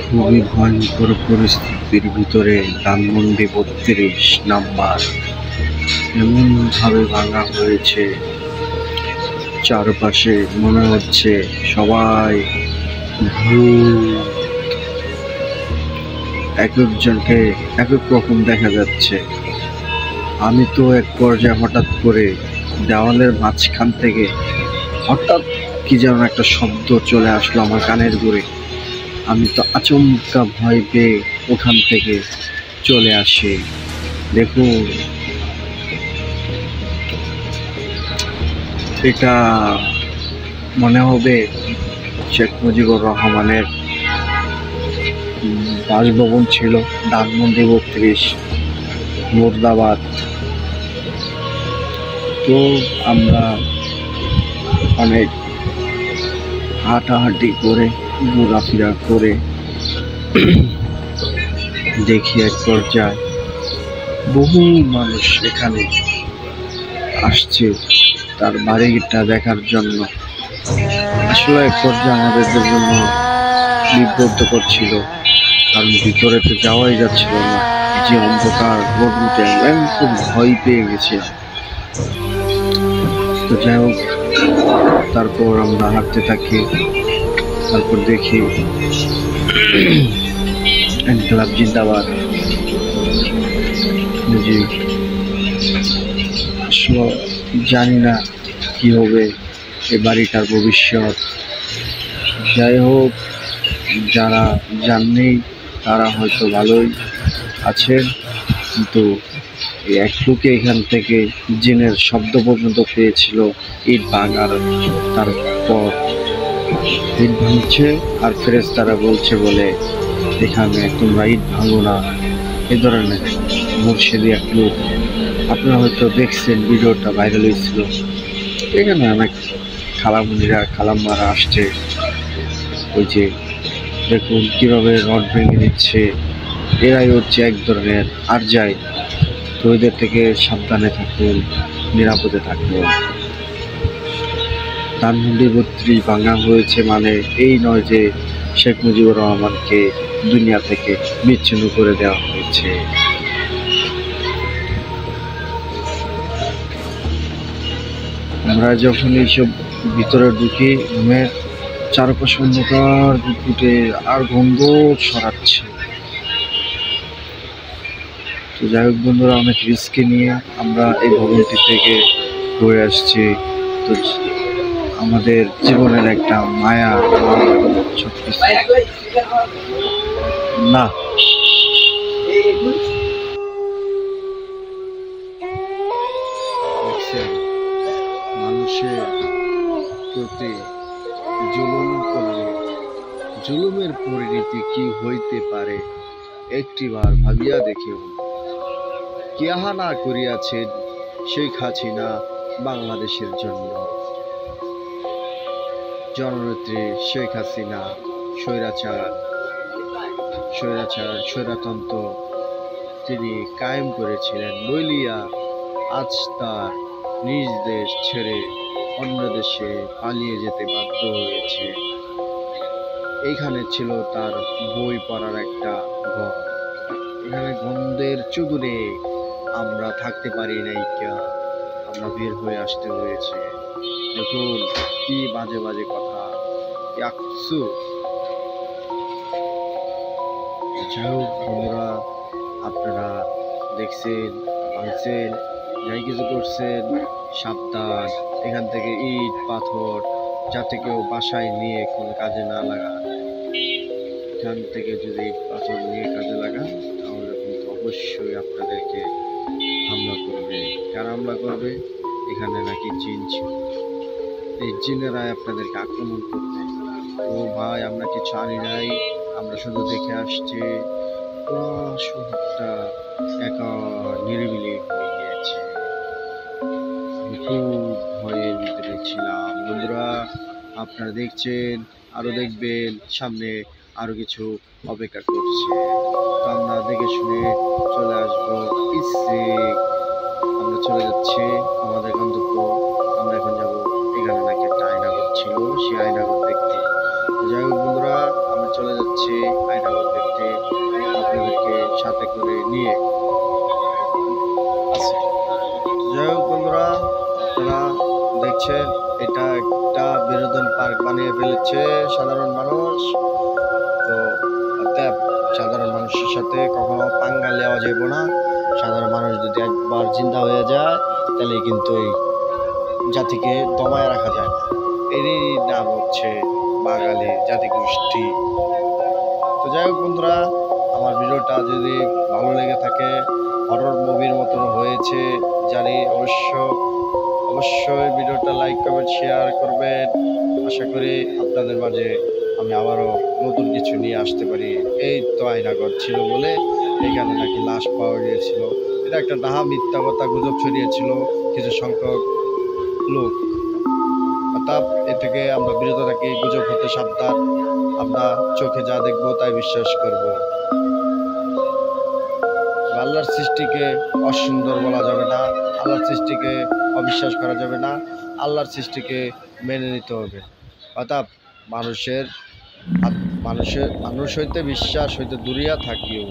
খুবই ভয়ঙ্কর পরিস্থিতির ভিতরে ধানমন্ডি ৩২ নাম্বার এমনভাবে ভাঙা হয়েছে, চারপাশে মনে হচ্ছে সবাই ভূত। এক একজনকে এক এক রকম দেখা যাচ্ছে। আমি তো এক পর্যায়ে হঠাৎ করে দেওয়ালের মাঝখান থেকে হঠাৎ কি যেন একটা শব্দ চলে আসলো আমার কানের ঘুরে। আমি তো আচমকা ভয় পেয়ে ওখান থেকে চলে আসি। দেখুন, এটা মনে হবে শেখ মুজিবুর রহমানের বাসভবন ছিল, ধানমন্ডি ৩২ মুর্দাবাদ। তো আমরা অনেক হাঁটাহাঁটি করে ঘোরাফেরা করে দেখি এক পর্যায়ে বহু মানুষ এখানে আসছে তার বাড়িটা দেখার জন্য। আসলে এক পর্যায়ে আমাদের জন্য বিব্রতকর ছিল, কারণ ভিতরে তো যাওয়াই যাচ্ছিল না। যে অন্ধকার রোডে আমি খুব ভয় পেয়ে গেছিলাম। তো যাই হোক, তারপর আমরা হাঁটতে থাকি। তারপর দেখি ইনকিলাব জিন্দাবাদ, মুজিব। আসলে জানি না কি হবে এই বাড়িটার ভবিষ্যৎ। যাই হোক, যারা জাননি তারা হয়তো ভালোই আছেন, কিন্তু এক লোকে এখান থেকে জিনের শব্দ পর্যন্ত পেয়েছিল ইট ভাঙার। তারপর ইট ভাঙছে আর ফেরেশতারা বলছে বলে এখানে তোমরা ইট ভাঙো না, এ ধরনের মুর্শিদি এক লোক। আপনারা হয়তো দেখছেন, ভিডিওটা ভাইরাল হয়েছিল। এখানে অনেক খালামুনিরা খালাম্মারা আসছে। ওই যে দেখুন কিভাবে রড ভেঙে দিচ্ছে, এরাই হচ্ছে এক ধরনের আর যাই। তো এদের থেকে সাবধানে থাকুন, নিরাপদে থাকুন। ধানমন্ডি ৩২ ভাঙা হয়েছে মানে এই নয় যে শেখ মুজিবুর রহমানকে দুনিয়া থেকে বিচ্ছিন্ন করে দেওয়া হয়েছে। আমরা যখন এইসব ভিতরে ঢুকি, রুমের চারপাশে অন্ধকার ঘুটঘুটে আর গন্ধ ছড়াচ্ছে। তো যাই হোক বন্ধুরা, অনেক রিস্কে নিয়ে আমরা এই ভবনটি থেকে ঘুরে আসছি। তো আমাদের জীবনের একটা মায়া সবকিছু না। মানুষের প্রতি জুলুম করলে জুলুমের পরিণতি কি হইতে পারে একটিবার ভাবিয়া দেখিও। কিয়াহা না করিয়াছেন শেখ হাসিনা বাংলাদেশের জন্য। জননেত্রী শেখ হাসিনা স্বৈরতন্ত্র তিনি কায়েম করেছিলেন বলিয়া আজ তার নিজ দেশ ছেড়ে অন্য দেশে পালিয়ে যেতে বাধ্য হয়েছে। এইখানে ছিল তার বই পড়ার একটা ঘর। এখানে গন্ধের চুদুরে আমরা থাকতে পারি নাই, আমরা বের হয়ে আসতে হয়েছে। দেখুন কি বাজে বাজে কথা। যাই হোক বন্ধুরা, আপনারা দেখছেন, ভাঙছেন, যাই কিছু করছেন, সাবধান। এখান থেকে ইট পাথর যাতে কেউ বাসায় নিয়ে কোনো কাজে না লাগান। এখান থেকে যদি ইট পাথর নিয়ে কাজে লাগান তাহলে কিন্তু অবশ্যই আপনাদেরকে হামলা করবে। কারা হামলা করবে? এখানে নাকি জিন ছিল, এই জিনেরাই আপনাদেরকে আক্রমণ করবে। ও ভাই, আমরা কিছু আনি নাই, আমরা শুধু দেখে আসছি। শহরটা একা নিরিবিলি হয়ে গিয়েছে। খুব ভয়ের ভিতরে ছিলাম বন্ধুরা। আপনারা দেখছেন, আরো দেখবেন, সামনে আরো কিছু অপেক্ষা করছে। তো আমরা দেখে শুনে চলে আসবো। আমরা চলে যাচ্ছি আমাদের গন্তব্য। আমরা এখন যাবো, এখানে নাকি একটা আয়নাঘর ছিল, সেই আয়নাঘর দেখতে। যাই হোক বন্ধুরা, আমরা আমি চলে যাচ্ছি আয়নাঘর দেখতে, আপনাদেরকে সাথে করে নিয়ে। যাই হোক বন্ধুরা, আপনারা দেখছেন এটা একটা বিনোদন পার্ক বানিয়ে ফেলেছে সাধারণ মানুষ। তো অতএব সাধারণ মানুষের সাথে কখনো পাঙ্গা নেওয়া যাবে না। সাধারণ মানুষ যদি একবার জিন্দা হয়ে যায় তাহলে কিন্তু এই জাতিকে দমায় রাখা যায় না। এরই নাম হচ্ছে বাঙালি জাতিগোষ্ঠী। তো যাই হোক বন্ধুরা, আমার ভিডিওটা যদি ভালো লেগে থাকে, হরর মুভির মতন হয়েছে জানি, অবশ্যই ভিডিওটা লাইক কমেন্ট শেয়ার করবেন। আশা করি আপনাদের মাঝে আমি আবারও নতুন কিছু নিয়ে আসতে পারি। এই তো আয়নাঘর ছিল বলে এখানে নাকি লাশ পাওয়া গিয়েছিল, এটা একটা ডাহা মিথ্যা কথা গুজব ছড়িয়েছিল কিছু সংখ্যক লোক। অর্থাৎ এ থেকে আমরা বিরত থাকি, গুজব হতে সাবধান। আমরা চোখে যা দেখবো তাই বিশ্বাস করব। আল্লাহর সৃষ্টিকে অসুন্দর বলা যাবে না, আল্লাহর সৃষ্টিকে অবিশ্বাস করা যাবে না, আল্লাহর সৃষ্টিকে মেনে নিতে হবে। অর্থাৎ মানুষ হইতে বিশ্বাস হইতে দূরিয়া থাকিও।